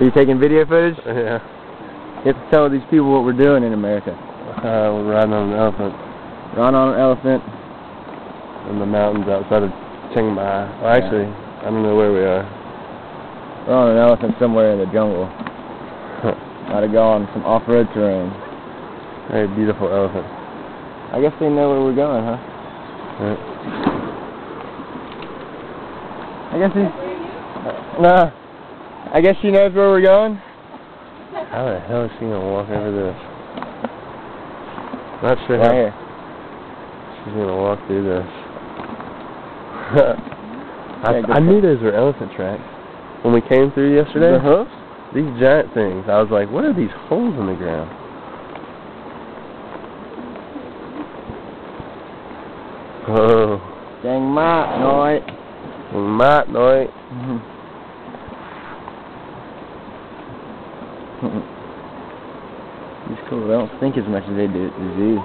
Are you taking video footage? Yeah. You have to tell these people what we're doing in America. We're riding on an elephant. Riding on an elephant. In the mountains outside of Chiang Mai. Well, actually, I don't know where we are. We're on an elephant somewhere in the jungle. Might have gone some off-road terrain. Very beautiful elephant. I guess they know where we're going, huh? Right. I guess no. I guess she knows where we're going. How the hell is she gonna walk over this? Not sure Right how here. she's gonna walk through this. I knew those were elephant tracks when we came through yesterday. The hoofs? These giant things. I was like, what are these holes in the ground? Oh. Chiang Mai, nói. Mát nói. It's cool. They don't stink as much as they do at the zoo.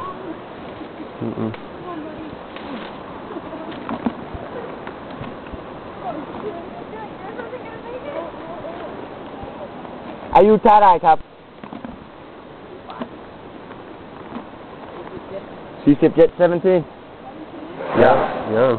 Are you ท่าไรครับ47 17 Yeah, young.